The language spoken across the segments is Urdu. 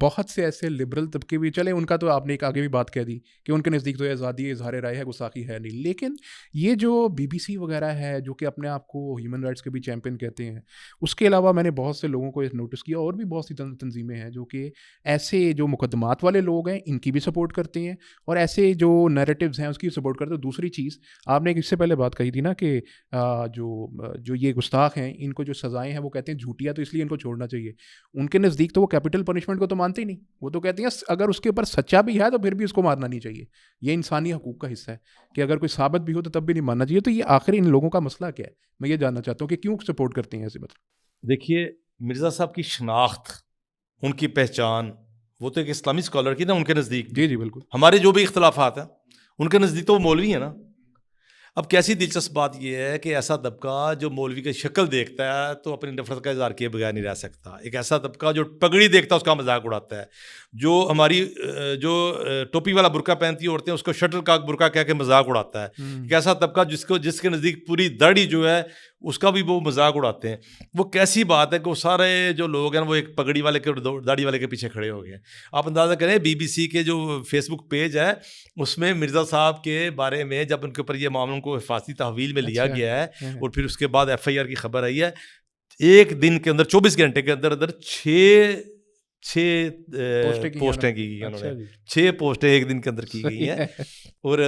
بہت سے ایسے لبرل طبقے بھی چلے, ان کا تو آپ نے ایک آگے بھی بات کہہ دی کہ ان کے نزدیک تو آزادی اظہار رائے ہے, گستاخی ہے نہیں, لیکن یہ جو بی بی سی وغیرہ ہے جو کہ اپنے آپ کو ہیومن رائٹس کے بھی چیمپئن کہتے ہیں, اس کے علاوہ میں نے بہت سے لوگوں کو نوٹس کیا, اور بھی بہت سی تنظیمیں ہیں جو کہ ایسے جو مقدمات والے لوگ ہیں ان کی بھی سپورٹ کرتے ہیں, اور ایسے جو نیریٹیوز ہیں اس کی سپورٹ کرتے ہیں. دوسری چیز آپ نے اس سے پہلے بات کہی تھی نا کہ جو یہ گستاخ ہیں ان کو جو سزائیں ہیں وہ کہتے ہیں جھوٹیا, تو اس لیے ان کو چھوڑنا چاہیے. ان کے نزدیک تو وہ کیپٹل پنشمنٹ کو تو مانتے ہی نہیں, وہ تو کہتے ہیں اگر اس کے اوپر سچا بھی ہے تو پھر بھی اس کو مارنا نہیں چاہیے, یہ انسانی حقوق کا حصہ ہے کہ اگر کوئی ثابت بھی ہو تو تب بھی نہیں ماننا چاہیے. تو یہ آخر ان لوگوں کا مسئلہ کیا ہے, میں یہ جاننا چاہتا ہوں کہ کیوں سپورٹ کرتے ہیں ایسے. مطلب دیکھیے مرزا صاحب کی شناخت, ان کی پہچان, وہ تو ایک اسلامی اسکالر کی نا ان کے نزدیک. جی بالکل. ہمارے جو بھی اختلافات ہیں ان کے نزدیک تو وہ مولوی ہیں نا. اب کیسی دلچسپ بات یہ ہے کہ ایسا طبقہ جو مولوی کی شکل دیکھتا ہے تو اپنی نفرت کا اظہار کیے بغیر نہیں رہ سکتا. ایک ایسا طبقہ جو پگڑی دیکھتا ہے اس کا مذاق اڑاتا ہے, جو ہماری جو ٹوپی والا برقع پہنتی عورتیں اس کو شٹل کاک برقع کہہ کے مذاق اڑاتا ہے. ایک ایسا طبقہ جس کے نزدیک پوری داڑھی جو ہے اس کا بھی وہ مذاق اڑاتے ہیں. وہ کیسی بات ہے کہ وہ سارے جو لوگ ہیں وہ ایک پگڑی والے کے داڑھی والے کے پیچھے کھڑے ہو گئے. آپ اندازہ کریں بی بی سی کے جو فیس بک پیج ہے اس میں مرزا صاحب کے بارے میں جب ان کے اوپر یہ معاملوں کو حفاظتی تحویل میں لیا گیا ہے اور پھر اس کے بعد ایف آئی آر کی خبر آئی ہے, ایک دن کے اندر 24 گھنٹے کے اندر اندر 6 پوسٹیں کی گئی انہوں نے. 6 پوسٹیں ایک دن کے اندر کی گئی ہیں اور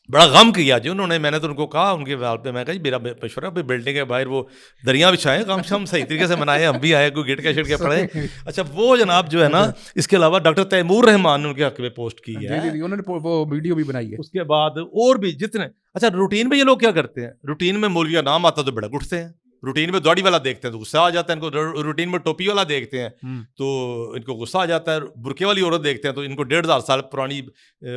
بڑا غم کیا جی انہوں نے. میں نے تو ان کو کہا ان کے وال پہ, میں کہا جی میرا مشورہ کوئی بلڈنگ کے باہر وہ دریا بچھائیں, غم شم صحیح طریقے سے منائے, ہم بھی آئے, کوئی گٹ کے شٹ کے پڑھیں. اچھا وہ جناب جو ہے نا, اس کے علاوہ ڈاکٹر تیمور رحمان نے ان کے حق میں پوسٹ کی ہے, انہوں نے وہ ویڈیو بھی بنائی ہے. اس کے بعد اور بھی جتنے. اچھا روٹین میں یہ لوگ کیا کرتے ہیں, روٹین میں مولوی کا نام آتا تو بڑک اٹھتے ہیں, روٹین میں داڑھی والا دیکھتے ہیں تو غصہ آ جاتا ہے ان کو, روٹین میں ٹوپی والا دیکھتے ہیں تو ان کو غصہ آ جاتا ہے, برقعے والی عورت دیکھتے ہیں تو ان کو 1500 سال پرانی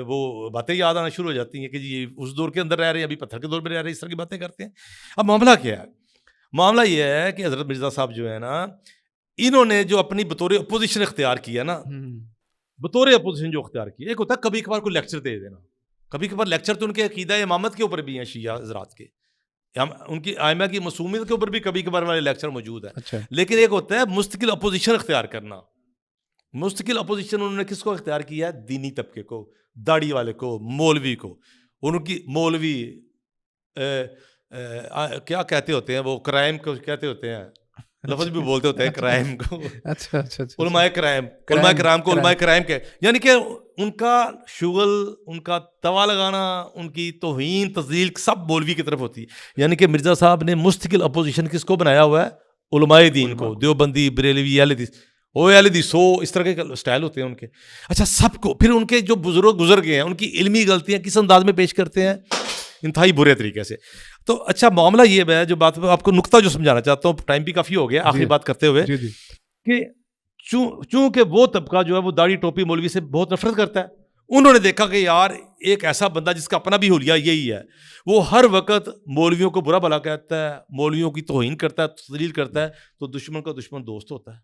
وہ باتیں یاد آنا شروع ہو جاتی ہیں کہ جی اس دور کے اندر رہ رہے ہیں, ابھی پتھر کے دور میں رہ رہے ہیں, اس طرح کی باتیں کرتے ہیں. اب معاملہ کیا ہے, معاملہ یہ ہے کہ حضرت مرزا صاحب جو ہے نا, انہوں نے جو اپنی بطور اپوزیشن اختیار کیا نا, بطور اپوزیشن جو اختیار کیا, ایک ہوتا ہے کبھی کبھار کوئی لیکچر دے دینا, کبھی کبھار لیکچر تو ان کے عقیدہ امامت کے اوپر بھی ہیں شیعہ حضرات کے, ان کی ائمہ کی معصومیت کے اوپر بھی کبھی کبھار والے لیکچر موجود ہیں. لیکن ایک ہوتا ہے مستقل اپوزیشن اختیار کرنا. مستقل اپوزیشن انہوں نے کس کو اختیار کیا ہے, دینی طبقے کو, داڑھی والے کو, مولوی کو. ان کی مولوی کیا کہتے ہوتے ہیں, وہ کرائم کو کہتے ہوتے ہیں, لفظ بھی بولتے ہوتے ہیں کرائم کو. اچھا علماء کرائم کو علماء کرائم کے, یعنی کہ ان کا شغل, ان کا توا لگانا, ان کی توہین تذلیل سب مولوی کی طرف ہوتی ہے. یعنی کہ مرزا صاحب نے مستقل اپوزیشن کس کو بنایا ہوا ہے, علماء دین کو, دیوبندی, بریلوی, اہل حدیث, اس طرح کے سٹائل ہوتے ہیں ان کے. اچھا سب کو پھر ان کے جو بزرگ گزر گئے ہیں ان کی علمی غلطیاں کس انداز میں پیش کرتے ہیں, انتہائی برے طریقے سے. تو اچھا معاملہ یہ ہے, جو بات آپ کو نقطہ جو سمجھانا چاہتا ہوں, ٹائم بھی کافی ہو گیا, آخری بات کرتے ہوئے کہ چونکہ وہ طبقہ جو ہے وہ داڑھی ٹوپی مولوی سے بہت نفرت کرتا ہے. انہوں نے دیکھا کہ یار ایک ایسا بندہ جس کا اپنا بھی حلیہ یہی ہے, وہ ہر وقت مولویوں کو برا بھلا کہتا ہے, مولویوں کی توہین کرتا ہے, تذلیل کرتا ہے, تو دشمن کا دشمن دوست ہوتا ہے.